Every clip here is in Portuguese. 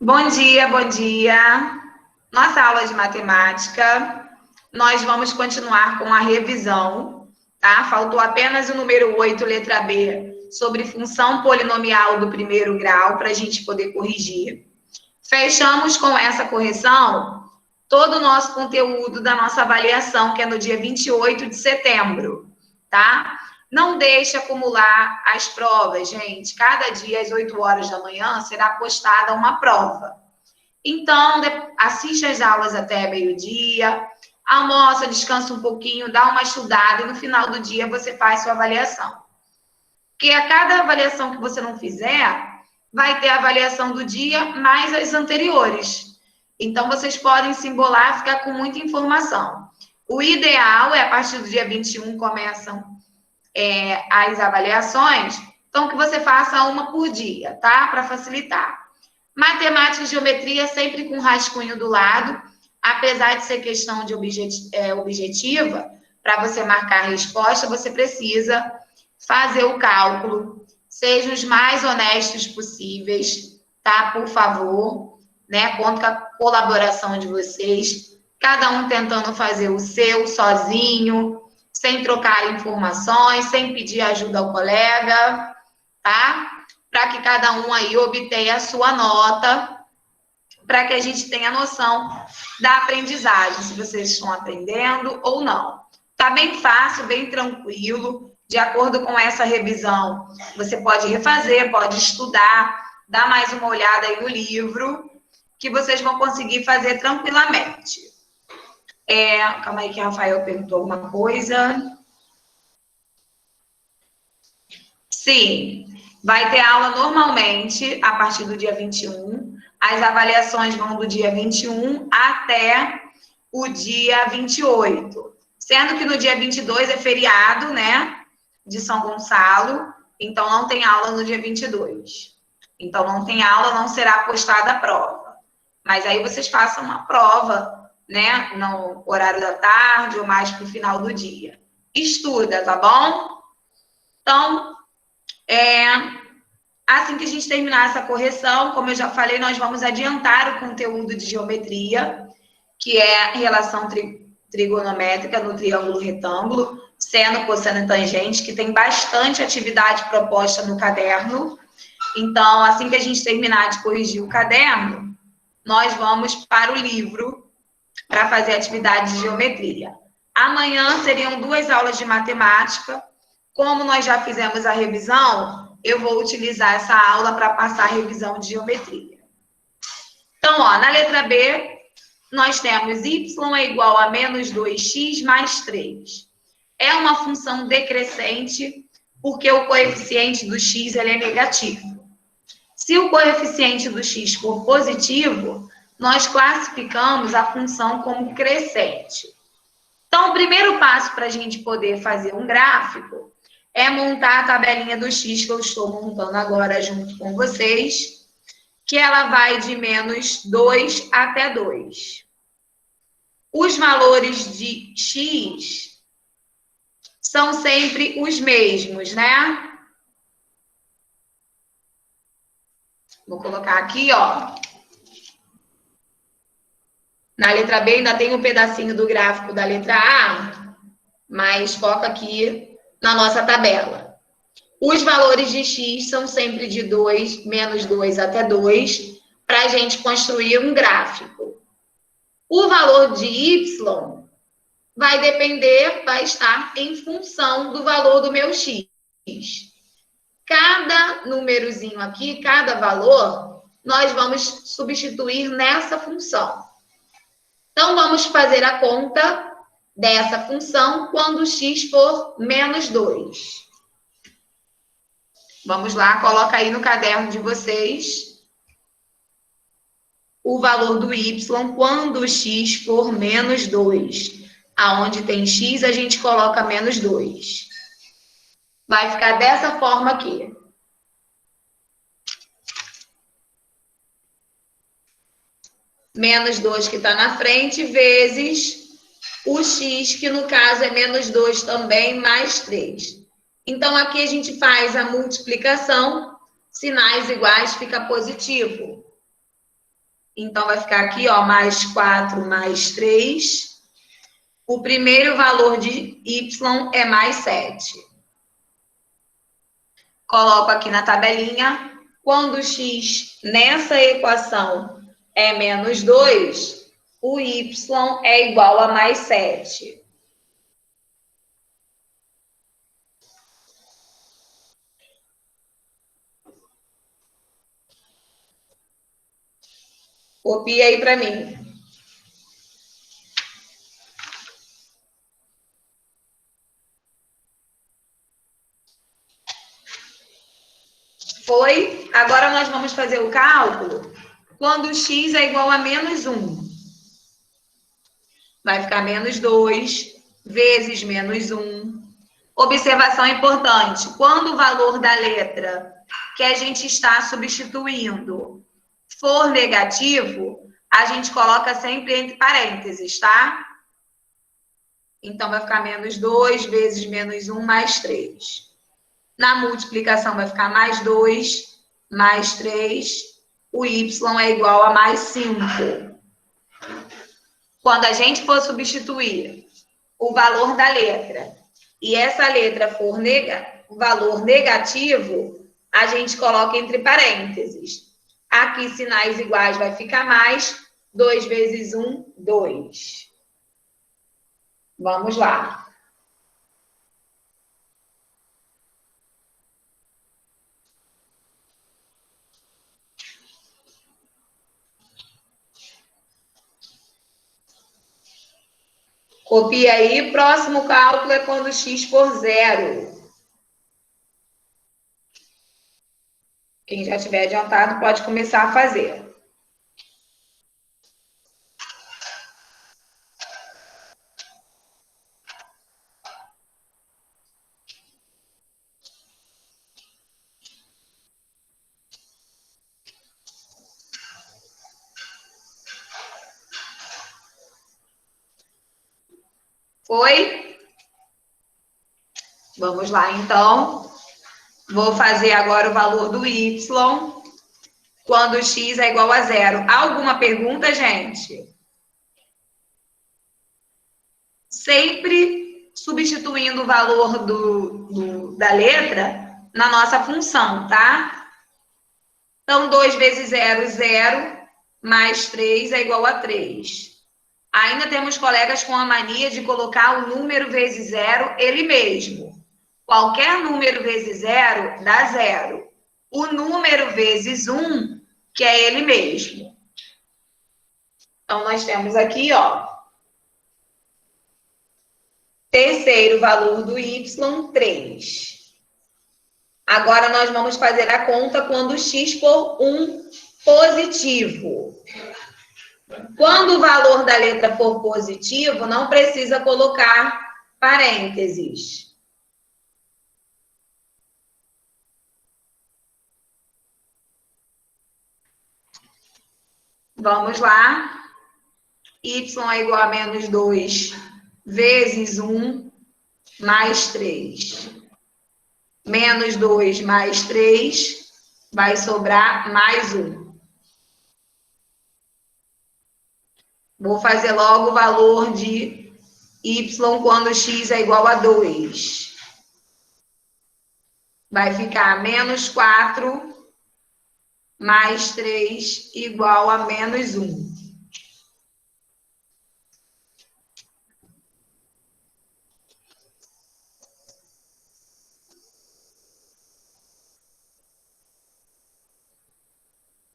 Bom dia, bom dia. Nossa aula de matemática, nós vamos continuar com a revisão, tá? Faltou apenas o número 8, letra B, sobre função polinomial do primeiro grau, para a gente poder corrigir. Fechamos com essa correção todo o nosso conteúdo da nossa avaliação, que é no dia 28 de setembro, tá? Não deixe acumular as provas, gente. Cada dia, às 8 horas da manhã, será postada uma prova. Então, assiste as aulas até meio-dia, almoça, descansa um pouquinho, dá uma estudada e no final do dia você faz sua avaliação. Porque a cada avaliação que você não fizer, vai ter a avaliação do dia mais as anteriores. Então, vocês podem se embolar, ficar com muita informação. O ideal é, a partir do dia 21, começam as avaliações, então que você faça uma por dia, tá? Para facilitar. Matemática e geometria sempre com rascunho do lado, apesar de ser questão de objetiva, para você marcar a resposta, você precisa fazer o cálculo. Sejam os mais honestos possíveis, tá? Por favor, né? Conto com a colaboração de vocês, cada um tentando fazer o seu sozinho, sem trocar informações, sem pedir ajuda ao colega, tá? Para que cada um aí obtenha a sua nota, para que a gente tenha noção da aprendizagem, se vocês estão aprendendo ou não. Tá bem fácil, bem tranquilo, de acordo com essa revisão. Você pode refazer, pode estudar, dar mais uma olhada aí no livro, que vocês vão conseguir fazer tranquilamente. Calma aí que a Rafael perguntou alguma coisa. Sim, vai ter aula normalmente a partir do dia 21. As avaliações vão do dia 21 até o dia 28. Sendo que no dia 22 é feriado, né? De São Gonçalo. Então, não tem aula no dia 22. Então, não tem aula, não será postada a prova. Mas aí vocês façam uma prova, né? No horário da tarde ou mais para o final do dia. Estuda, tá bom? Então, assim que a gente terminar essa correção, como eu já falei, nós vamos adiantar o conteúdo de geometria, que é relação trigonométrica no triângulo retângulo, seno, cosseno e tangente, que tem bastante atividade proposta no caderno. Então, assim que a gente terminar de corrigir o caderno, nós vamos para o livro para fazer atividade de geometria. Amanhã seriam 2 aulas de matemática. Como nós já fizemos a revisão, eu vou utilizar essa aula para passar a revisão de geometria. Então, ó, na letra B, nós temos y é igual a menos 2x mais 3. É uma função decrescente, porque o coeficiente do x ele é negativo. Se o coeficiente do x for positivo, nós classificamos a função como crescente. Então, o primeiro passo para a gente poder fazer um gráfico é montar a tabelinha do x, que eu estou montando agora junto com vocês, que ela vai de menos 2 até 2. Os valores de x são sempre os mesmos, né? Vou colocar aqui, ó. Na letra B ainda tem um pedacinho do gráfico da letra A, mas foca aqui na nossa tabela. Os valores de x são sempre de 2, menos 2 até 2, para a gente construir um gráfico. O valor de y vai depender, vai estar em função do valor do meu x. Cada númerozinho aqui, cada valor, nós vamos substituir nessa função. Então, vamos fazer a conta dessa função quando x for menos 2. Vamos lá, coloca aí no caderno de vocês o valor do y quando x for menos 2. Aonde tem x, a gente coloca menos 2. Vai ficar dessa forma aqui. Menos 2 que está na frente, vezes o x, que no caso é menos 2 também, mais 3. Então, aqui a gente faz a multiplicação, sinais iguais fica positivo. Então, vai ficar aqui, ó, mais 4 mais 3. O primeiro valor de y é mais 7. Coloco aqui na tabelinha. Quando x nessa equação é menos 2, o y é igual a mais 7. Copia aí para mim. Foi? Agora nós vamos fazer o cálculo quando x é igual a menos 1. Vai ficar menos 2 vezes menos 1. Observação importante. Quando o valor da letra que a gente está substituindo for negativo, a gente coloca sempre entre parênteses, tá? Então, vai ficar menos 2 vezes menos 1 mais 3. Na multiplicação, vai ficar mais 2 mais 3. O y é igual a mais 5. Quando a gente for substituir o valor da letra e essa letra for valor negativo, a gente coloca entre parênteses. Aqui, sinais iguais vai ficar mais. 2 vezes 1, 2. Vamos lá. Copia aí. Próximo cálculo é quando x for 0. Quem já tiver adiantado pode começar a fazer. Foi? Vamos lá, então. Vou fazer agora o valor do y quando x é igual a 0. Alguma pergunta, gente? Sempre substituindo o valor da letra na nossa função, tá? Então, 2 vezes 0, 0, mais 3 é igual a 3. Ainda temos colegas com a mania de colocar o número vezes 0 ele mesmo. Qualquer número vezes 0 dá 0. O número vezes 1, que é ele mesmo. Então, nós temos aqui, ó, terceiro valor do y, 3. Agora, nós vamos fazer a conta quando x for 1 positivo. Quando o valor da letra for positivo, não precisa colocar parênteses. Vamos lá. Y é igual a menos 2 vezes 1 mais 3. Menos 2 mais 3 vai sobrar mais 1. Vou fazer logo o valor de y quando x é igual a 2. Vai ficar menos 4 mais 3 igual a menos 1.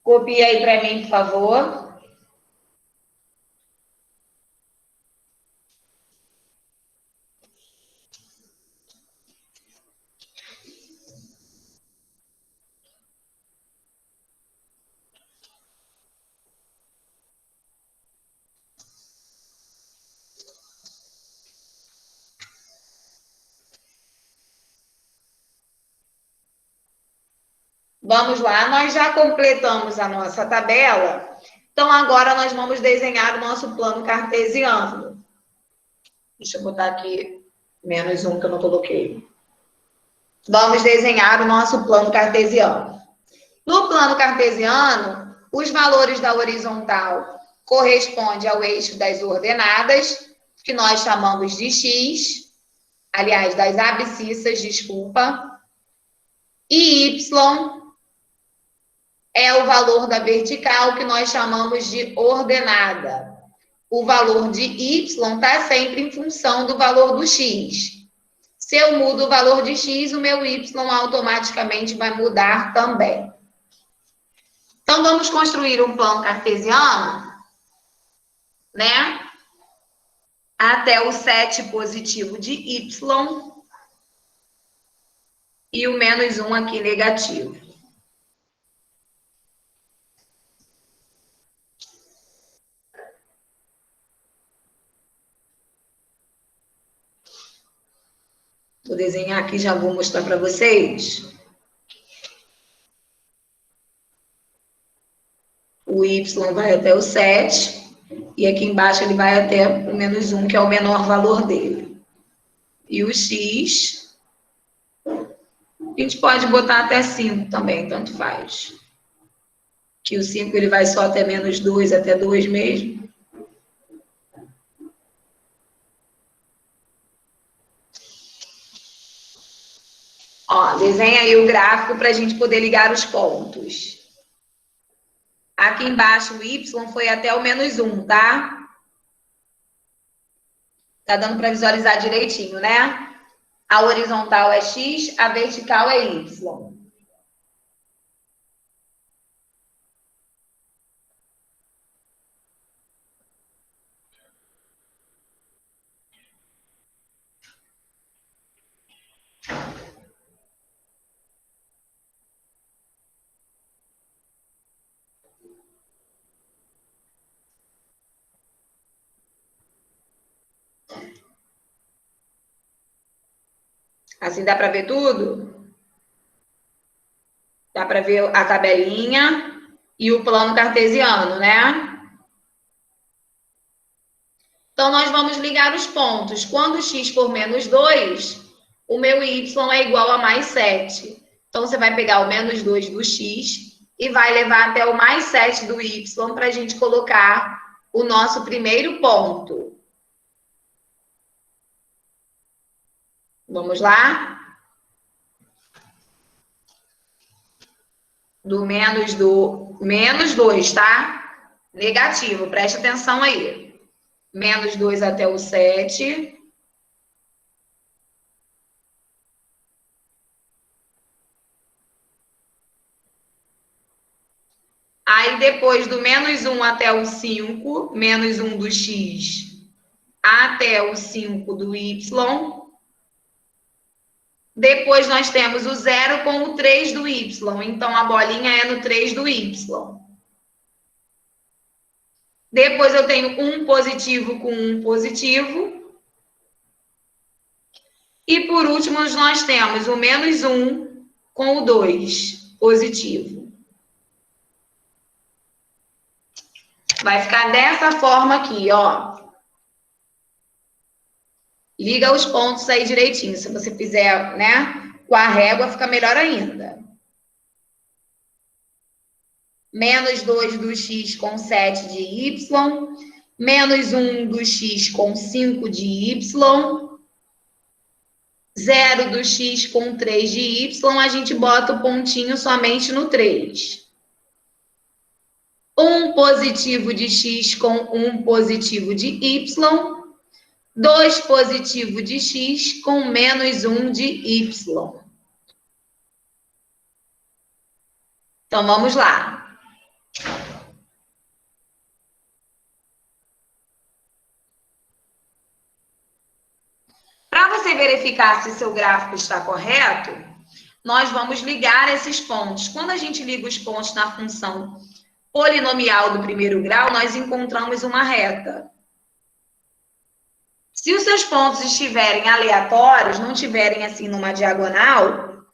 Copia aí para mim, por favor. Vamos lá, nós já completamos a nossa tabela. Então, agora nós vamos desenhar o nosso plano cartesiano. Deixa eu botar aqui menos 1 que eu não coloquei. Vamos desenhar o nosso plano cartesiano. No plano cartesiano, Os valores da horizontal correspondem ao eixo das ordenadas, que nós chamamos de x, aliás, das abscissas, desculpa, e y é o valor da vertical, que nós chamamos de ordenada. O valor de y está sempre em função do valor do x. Se eu mudo o valor de x, o meu y automaticamente vai mudar também. Então, vamos construir um plano cartesiano, né? Até o 7 positivo de y e o menos 1 aqui negativo. Vou desenhar aqui, já vou mostrar para vocês. O y vai até o 7, e aqui embaixo ele vai até o menos 1, que é o menor valor dele. E o x, a gente pode botar até 5 também, tanto faz. Que o 5 ele vai só até menos 2, até 2 mesmo. Ó, desenha aí o gráfico para a gente poder ligar os pontos. Aqui embaixo o y foi até o menos 1, tá? Tá dando para visualizar direitinho, né? A horizontal é x, a vertical é y. Assim dá para ver tudo? Dá para ver a tabelinha e o plano cartesiano, né? Então, nós vamos ligar os pontos. Quando x for menos 2, o meu y é igual a mais 7. Então, você vai pegar o menos 2 do x e vai levar até o mais 7 do y para a gente colocar o nosso primeiro ponto. Vamos lá? Do menos 2, tá? Negativo, preste atenção aí. Menos 2 até o 7. Aí, depois do menos 1 até o 5, menos 1 do x até o 5 do y. Depois nós temos o 0 com o 3 do y. Então, a bolinha é no 3 do y. Depois eu tenho 1 positivo com 1 positivo. E, por último, nós temos o menos 1 com o 2 positivo. Vai ficar dessa forma aqui, ó. Liga os pontos aí direitinho. Se você fizer, né, com a régua, fica melhor ainda. Menos 2 do x com 7 de y. Menos 1 do x com 5 de y. 0 do x com 3 de y. A gente bota o pontinho somente no 3. 1 positivo de x com 1 positivo de y. 2 positivo de x com menos 1 de y. Então, vamos lá. Para você verificar se seu gráfico está correto, nós vamos ligar esses pontos. Quando a gente liga os pontos na função polinomial do primeiro grau, nós encontramos uma reta. Se os seus pontos estiverem aleatórios, não estiverem assim numa diagonal,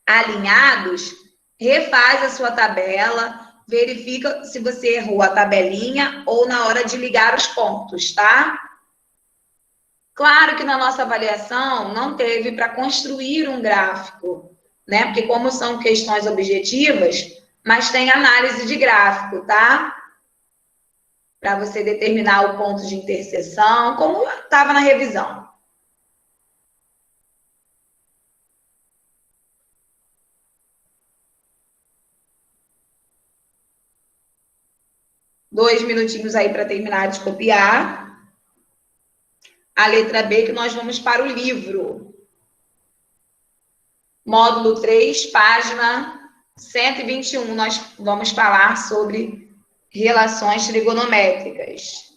alinhados, refaz a sua tabela, verifica se você errou a tabelinha ou na hora de ligar os pontos, tá? Claro que na nossa avaliação não teve para construir um gráfico, né? Porque como são questões objetivas, mas tem análise de gráfico, tá? Para você determinar o ponto de interseção, como estava na revisão. Dois minutinhos aí para terminar de copiar. A letra B, que nós vamos para o livro. Módulo 3, página 121. Nós vamos falar sobre relações trigonométricas.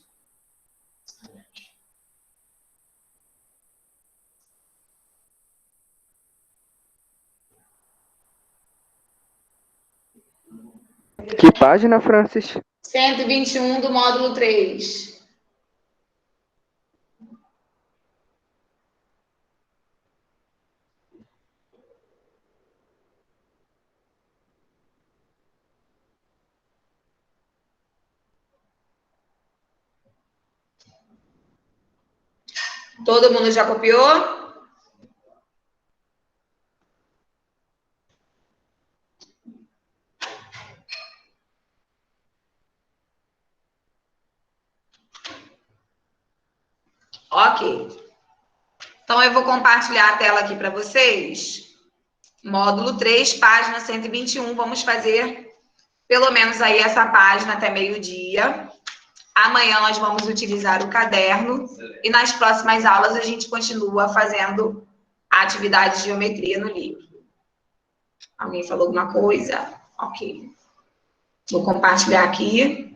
Que página, Francis? 121 do módulo 3. Todo mundo já copiou? Ok. Então, eu vou compartilhar a tela aqui para vocês. Módulo 3, página 121. Vamos fazer pelo menos aí essa página até meio-dia. Amanhã nós vamos utilizar o caderno e nas próximas aulas a gente continua fazendo a atividade de geometria no livro. Alguém falou alguma coisa? Ok. Vou compartilhar aqui.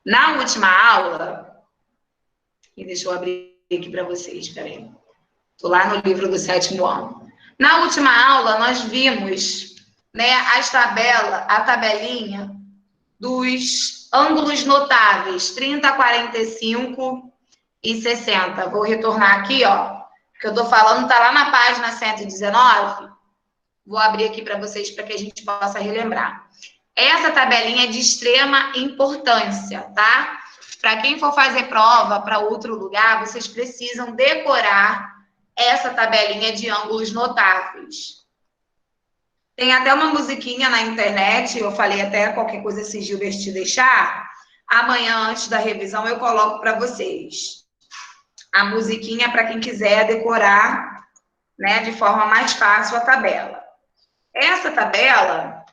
Na última aula, e deixa eu abrir aqui para vocês, peraí. Estou lá no livro do 7º ano. Na última aula, nós vimos, né, a tabelinha dos ângulos notáveis, 30, 45 e 60. Vou retornar aqui, ó, que eu estou falando, está lá na página 119. Vou abrir aqui para vocês, para que a gente possa relembrar. Essa tabelinha é de extrema importância, tá? Para quem for fazer prova para outro lugar, vocês precisam decorar essa tabelinha de ângulos notáveis. Tem até uma musiquinha na internet, eu falei até qualquer coisa se Gilbert te deixar. Amanhã, antes da revisão, eu coloco para vocês. A musiquinha para quem quiser decorar, né, de forma mais fácil a tabela. Essa tabela...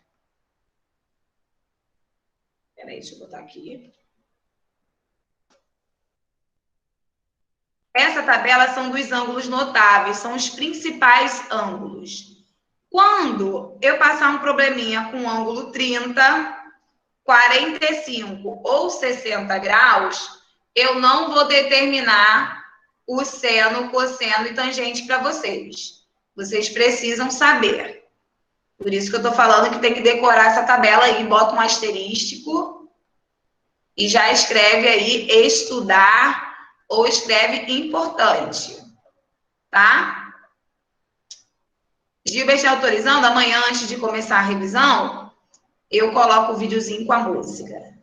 Peraí, deixa eu botar aqui. Essa tabela são dos ângulos notáveis, são os principais ângulos. Quando eu passar um probleminha com ângulo 30, 45 ou 60 graus, eu não vou determinar o seno, cosseno e tangente para vocês. Vocês precisam saber. Por isso que eu estou falando que tem que decorar essa tabela aí, bota um asterístico e já escreve aí estudar ou escreve importante, tá? Gilbert autorizando, amanhã, antes de começar a revisão, eu coloco o videozinho com a música.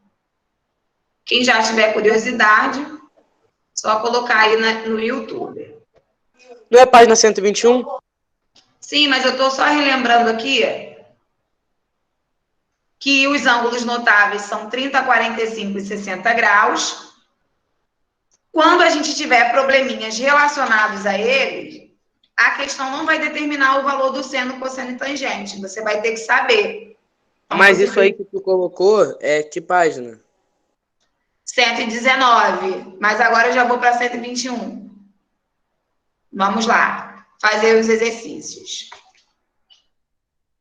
Quem já tiver curiosidade, só colocar aí no YouTube. Não é a página 121? Sim, mas eu estou só relembrando aqui que os ângulos notáveis são 30, 45 e 60 graus. Quando a gente tiver probleminhas relacionados a eles, a questão não vai determinar o valor do seno, cosseno e tangente. Você vai ter que saber. Então, mas isso aí que tu colocou é que página? 119. Mas agora eu já vou para 121. Vamos lá. Fazer os exercícios.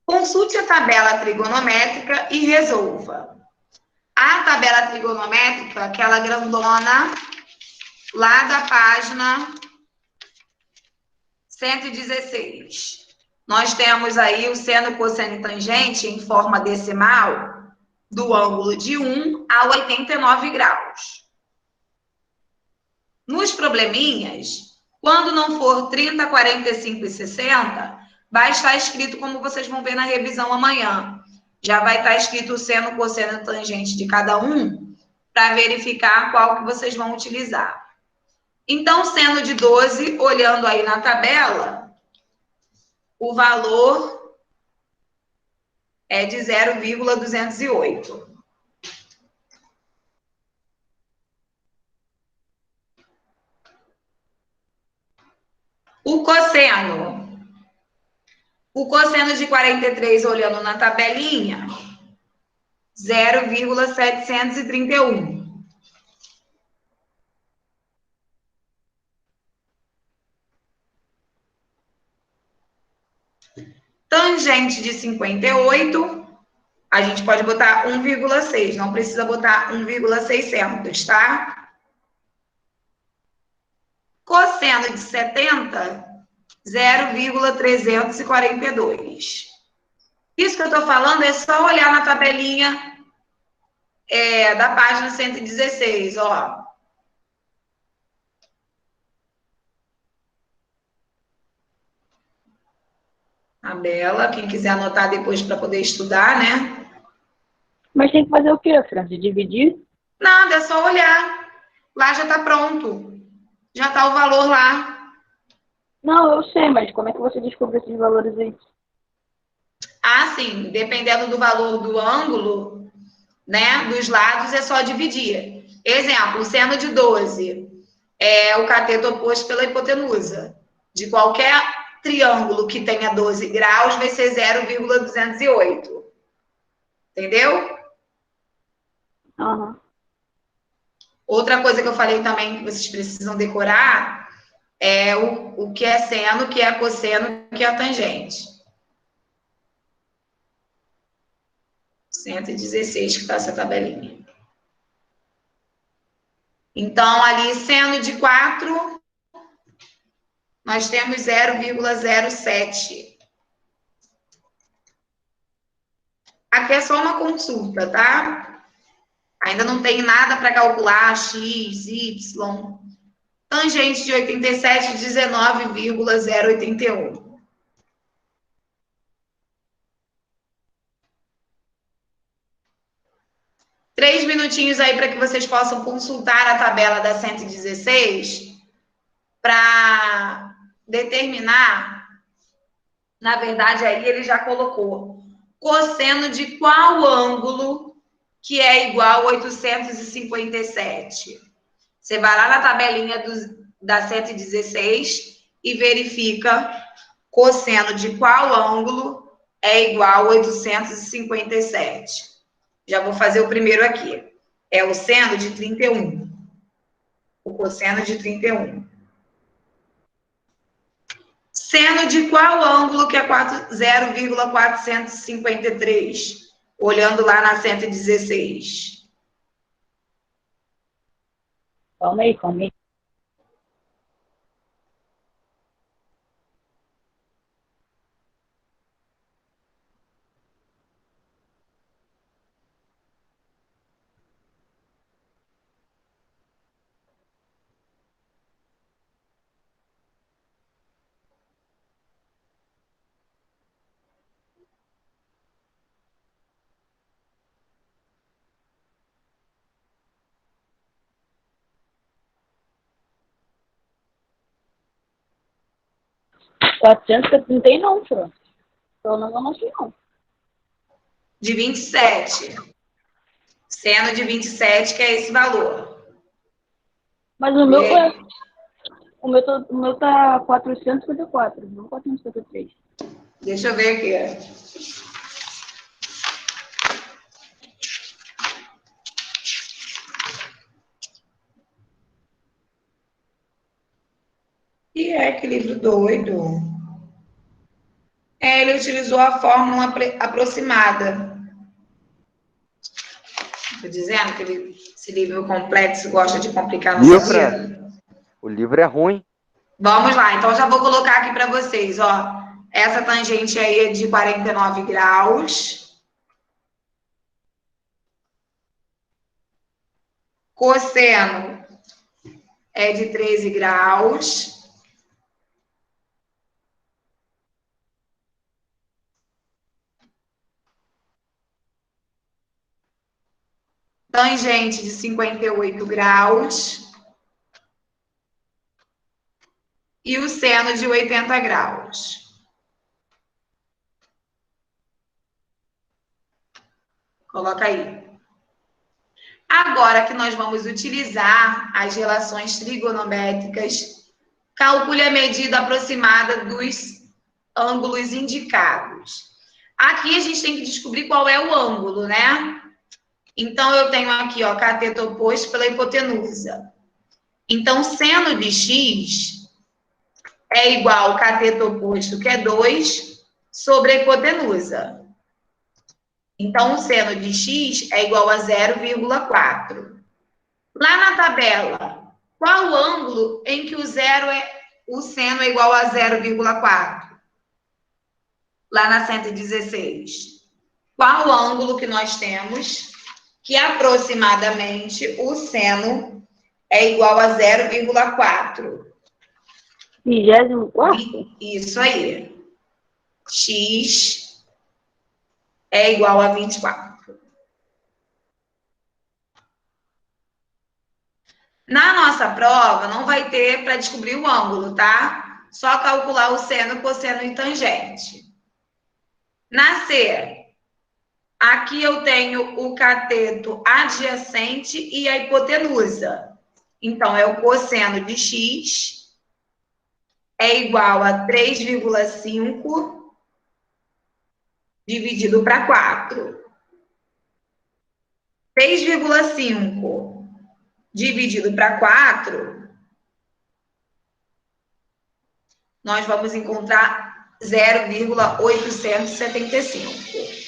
Consulte a tabela trigonométrica e resolva. A tabela trigonométrica, aquela grandona, lá da página 116. Nós temos aí o seno, cosseno e tangente em forma decimal do ângulo de 1 a 89 graus. Nos probleminhas, quando não for 30, 45 e 60, vai estar escrito como vocês vão ver na revisão amanhã. Já vai estar escrito o seno, cosseno e tangente de cada um, para verificar qual que vocês vão utilizar. Então, seno de 12, olhando aí na tabela, o valor é de 0,208. O cosseno de 43, olhando na tabelinha, 0,731. Tangente de 58, a gente pode botar 1,6, não precisa botar 1,600, tá? Cosseno de 70, 0,342. Isso que eu estou falando é só olhar na tabelinha da página 116, ó. Tabela, quem quiser anotar depois para poder estudar, né? Mas tem que fazer o quê, França? Dividir? Nada, é só olhar. Lá já está pronto. Já está o valor lá. Não, eu sei, mas como é que você descobre esses valores aí? Ah, sim, dependendo do valor do ângulo, né, dos lados, é só dividir. Exemplo, o seno de 12 é o cateto oposto pela hipotenusa. De qualquer triângulo que tenha 12 graus, vai ser 0,208. Entendeu? Uhum. Outra coisa que eu falei também que vocês precisam decorar é o que é seno, o que é cosseno, o que é tangente. 116 que está essa tabelinha. Então, ali, seno de 4, nós temos 0,07. Aqui é só uma consulta, tá? Ainda não tem nada para calcular x, y. Tangente de 87, 19,081. Três minutinhos aí para que vocês possam consultar a tabela da 116 para determinar, na verdade, aí ele já colocou cosseno de qual ângulo que é igual a 857. Você vai lá na tabelinha da 116 e verifica cosseno de qual ângulo é igual a 857. Já vou fazer o primeiro aqui. É o seno de 31. O cosseno de 31. Seno de qual ângulo que é 0,453? Olhando lá na 116. Calma aí, calma aí. Não tem não, Fran. Pelo menos eu não sei não. De 27. Seno de 27, que é esse valor. Mas o meu o meu tá 454, não 453. Deixa eu ver aqui. E é que livro doido. Ele utilizou a fórmula aproximada. Estou dizendo que esse livro complexo gosta de complicar nossa vida. O livro é ruim. Vamos lá, então já vou colocar aqui para vocês, ó. Essa tangente aí é de 49 graus. Cosseno é de 13 graus. Tangente de 58 graus. E o seno de 80 graus. Coloca aí. Agora que nós vamos utilizar as relações trigonométricas, calcule a medida aproximada dos ângulos indicados. Aqui a gente tem que descobrir qual é o ângulo, né? Então, eu tenho aqui, ó, cateto oposto pela hipotenusa. Então, seno de x é igual ao cateto oposto, que é 2, sobre a hipotenusa. Então, o seno de x é igual a 0,4. Lá na tabela, qual o ângulo em que o seno é igual a 0,4? Lá na 116. Qual o ângulo que nós temos que aproximadamente o seno é igual a 0,4? 24? Isso aí. X é igual a 24. Na nossa prova, não vai ter para descobrir o ângulo, tá? Só calcular o seno, cosseno e tangente. Na C, aqui eu tenho o cateto adjacente e a hipotenusa. Então, é o cosseno de x é igual a 3,5 dividido para 4. 3,5 dividido para 4, nós vamos encontrar 0,875.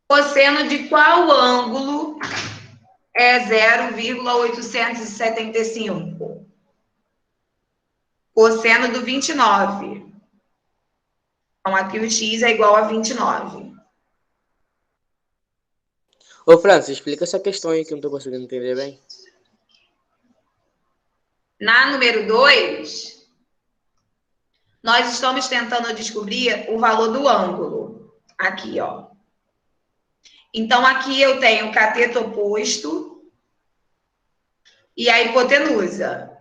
Cosseno de qual ângulo é 0,875? Cosseno do 29. Então, aqui o x é igual a 29. Ô, Francis, explica essa questão aí que eu não tô conseguindo entender bem. Na número 2, nós estamos tentando descobrir o valor do ângulo. Aqui, ó. Então, aqui eu tenho o cateto oposto e a hipotenusa.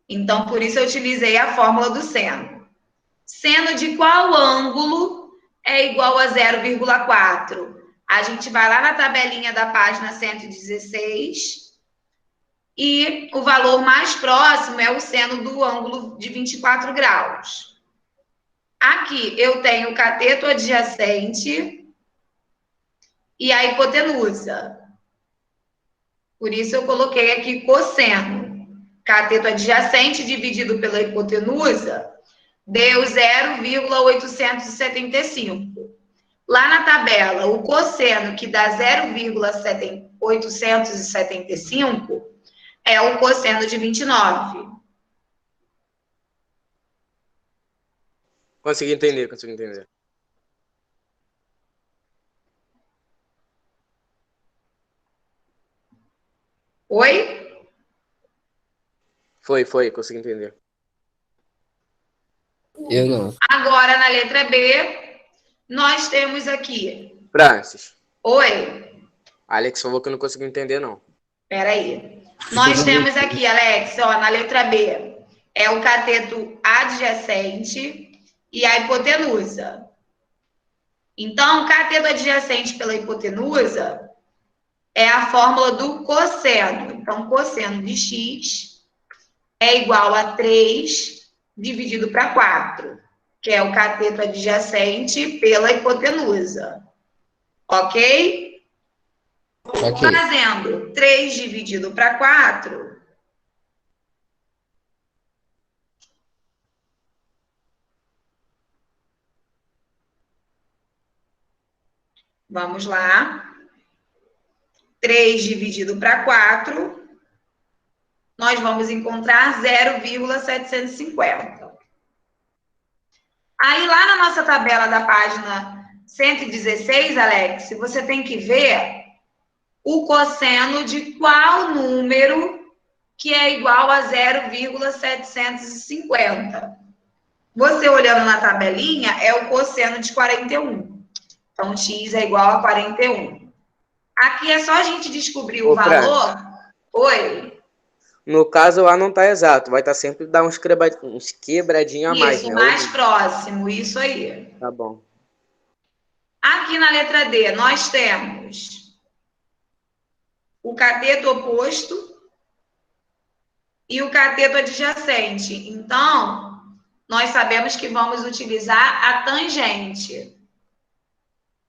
Então, por isso eu utilizei a fórmula do seno. Seno de qual ângulo é igual a 0,4? A gente vai lá na tabelinha da página 116 e o valor mais próximo é o seno do ângulo de 24 graus. Aqui eu tenho o cateto adjacente e a hipotenusa. Por isso eu coloquei aqui cosseno. Cateto adjacente dividido pela hipotenusa deu 0,875. Lá na tabela, o cosseno que dá 0,875 é o cosseno de 29. Consegui entender, consegui entender. Oi? Foi, consegui entender. Eu não. Agora, na letra B, nós temos aqui. Francis, Oi? Alex falou que eu não consegui entender, não. Peraí. Nós temos aqui, Alex, ó, na letra B, é o cateto adjacente e a hipotenusa. Então, cateto adjacente pela hipotenusa é a fórmula do cosseno. Então, cosseno de x é igual a 3 dividido para 4, que é o cateto adjacente pela hipotenusa. Ok? Ok. Fazendo 3 dividido para 4, vamos lá. 3 dividido para 4, nós vamos encontrar 0,750. Aí, lá na nossa tabela da página 116, Alex, você tem que ver o cosseno de qual número que é igual a 0,750. Você olhando na tabelinha, é o cosseno de 41. Então, x é igual a 41. Aqui é só a gente descobrir o valor. Oi? No caso, lá não tá exato. Vai estar sempre dar uns quebradinhos a mais, Isso, né? mais próximo, isso aí. Tá bom. Aqui na letra D, nós temos o cateto oposto e o cateto adjacente. Então, nós sabemos que vamos utilizar a tangente.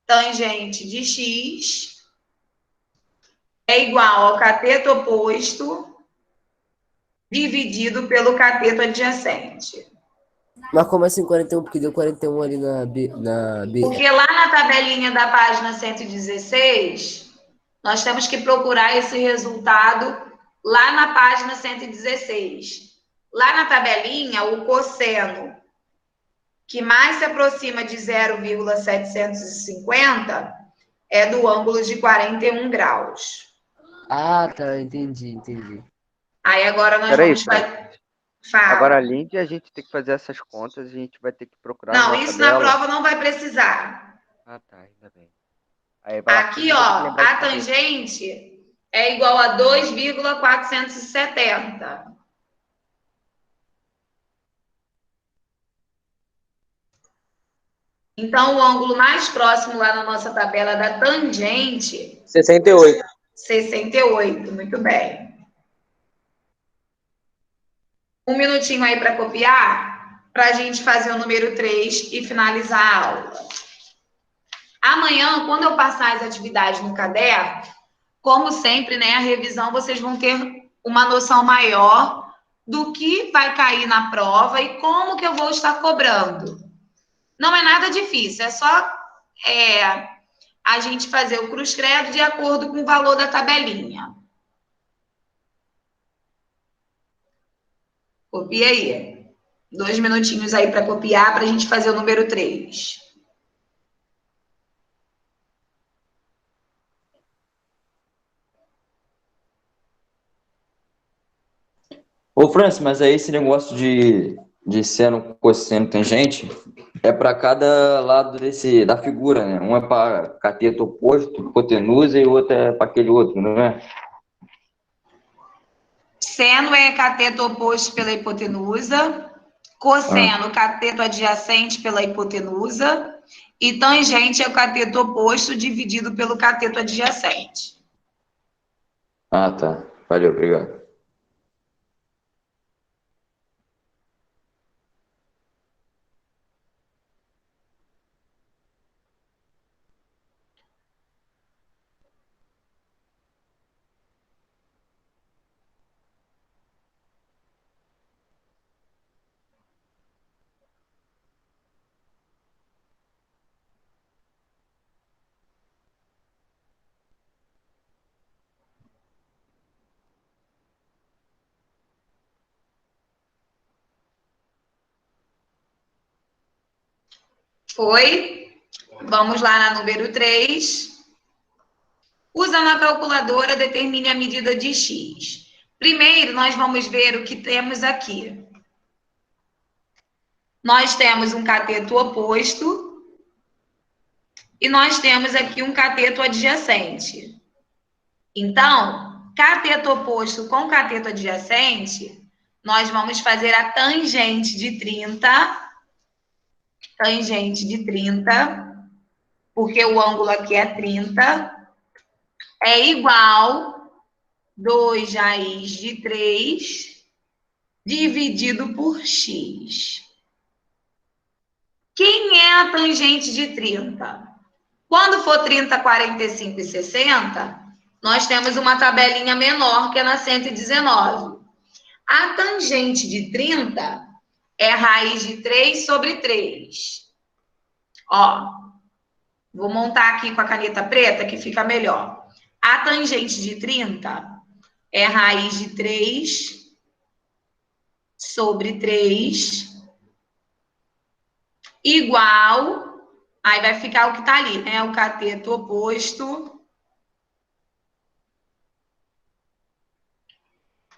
Tangente de x é igual ao cateto oposto dividido pelo cateto adjacente. Mas como assim 41? Porque deu 41 ali na B. Porque lá na tabelinha da página 116, nós temos que procurar esse resultado lá na página 116. Lá na tabelinha, o cosseno que mais se aproxima de 0,750 é do ângulo de 41 graus. Ah, tá, entendi. Aí agora nós Peraí, vamos Fran. Fala. Agora, além de a gente ter que fazer essas contas, a gente vai ter que procurar Não, numa isso na tabela. prova não vai precisar. Ah, tá, ainda bem. Aí vai lá, Aqui, eu vou ter que ó, lembrar de a cabeça. tangente é igual a 2,470. Então, o ângulo mais próximo lá na nossa tabela da tangente, 68. 68. Muito bem. Um minutinho aí para copiar, para a gente fazer o número 3 e finalizar a aula. Amanhã, quando eu passar as atividades no caderno, como sempre, né, a revisão, vocês vão ter uma noção maior do que vai cair na prova e como que eu vou estar cobrando. Não é nada difícil, é só a gente fazer o cruz-credo de acordo com o valor da tabelinha. Copia aí. 2 minutinhos aí para copiar, para a gente fazer o número 3. Ô, Francis, mas aí esse negócio de seno, cosseno, tangente é para cada lado da figura, né? Um é para cateto oposto, hipotenusa, e o outro é para aquele outro, não é? Seno é cateto oposto pela hipotenusa, cosseno, cateto adjacente pela hipotenusa, e tangente é o cateto oposto dividido pelo cateto adjacente. Ah, tá. Valeu, obrigado. Foi? Vamos lá na número 3. Usando a calculadora, determine a medida de x. Primeiro, nós vamos ver o que temos aqui. Nós temos um cateto oposto e nós temos aqui um cateto adjacente. Então, cateto oposto com cateto adjacente, nós vamos fazer a tangente de 30. Tangente de 30, porque o ângulo aqui é 30, é igual 2 raiz de 3 dividido por x. Quem é a tangente de 30? Quando for 30, 45 e 60, nós temos uma tabelinha menor que é na 119. A tangente de 30 é raiz de 3 sobre 3. Ó, vou montar aqui com a caneta preta que fica melhor. A tangente de 30 é raiz de 3 sobre 3 igual Aí vai ficar o que está ali, né? O cateto oposto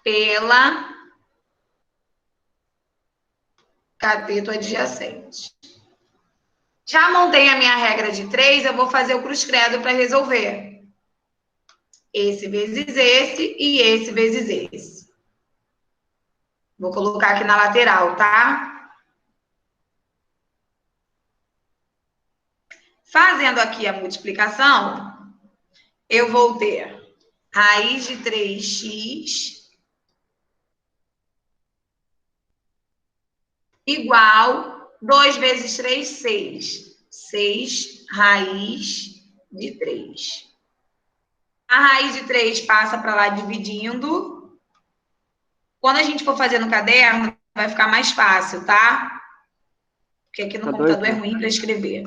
pela cateto adjacente. Já montei a minha regra de 3, eu vou fazer o cruz credo para resolver. Esse vezes esse e esse vezes esse. Vou colocar aqui na lateral, tá? Fazendo aqui a multiplicação, eu vou ter raiz de 3x igual 2 vezes 3, 6. 6 raiz de 3. A raiz de 3 passa para lá dividindo. Quando a gente for fazer no caderno, vai ficar mais fácil, tá? Porque aqui no computador é ruim para escrever.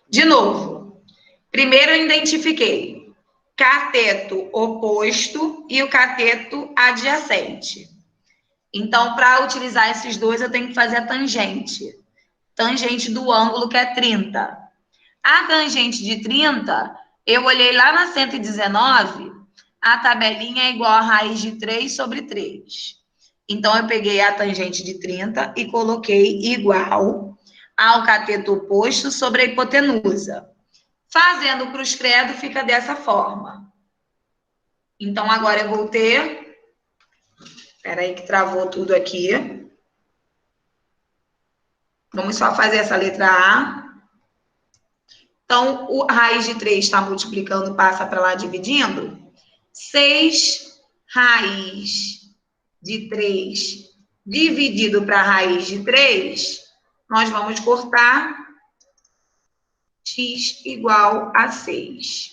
De novo, primeiro eu identifiquei cateto oposto e o cateto adjacente. Então, para utilizar esses dois, eu tenho que fazer a tangente. Tangente do ângulo, que é 30. A tangente de 30, eu olhei lá na 119, a tabelinha é igual a raiz de 3 sobre 3. Então, eu peguei a tangente de 30 e coloquei igual ao cateto oposto sobre a hipotenusa. Fazendo o cruz credo, fica dessa forma. Então, agora eu vou ter... Espera aí que travou tudo aqui. Vamos só fazer essa letra A. Então, a raiz de 3 está multiplicando, passa para lá dividindo. 6 raiz de 3 dividido para a raiz de 3, nós vamos cortar x igual a 6.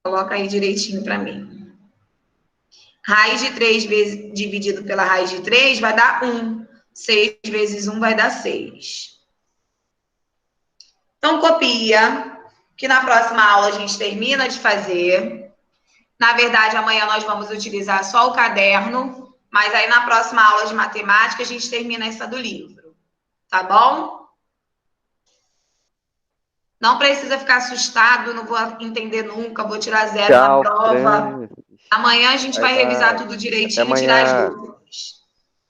Coloca aí direitinho para mim. Raiz de 3 dividido pela raiz de 3 vai dar 1. 6 vezes 1 vai dar 6. Então, copia, que na próxima aula a gente termina de fazer. Na verdade, amanhã nós vamos utilizar só o caderno, mas aí na próxima aula de matemática a gente termina essa do livro. Tá bom? Não precisa ficar assustado, não vou entender nunca, vou tirar 0 na Tchau, prova. Amanhã a gente vai Bye, revisar bye. tudo Até direitinho e tirar as amanhã. dúvidas.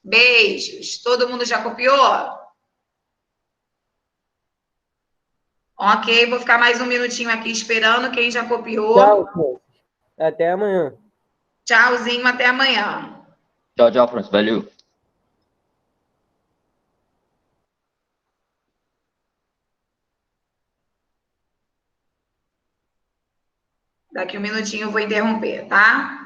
Beijos. Todo mundo já copiou? Ok, vou ficar mais um minutinho aqui esperando quem já copiou. Tchau, Francis. Até amanhã. Tchauzinho, até amanhã. Tchau, tchau, Francis. Valeu. Daqui um minutinho eu vou interromper, tá?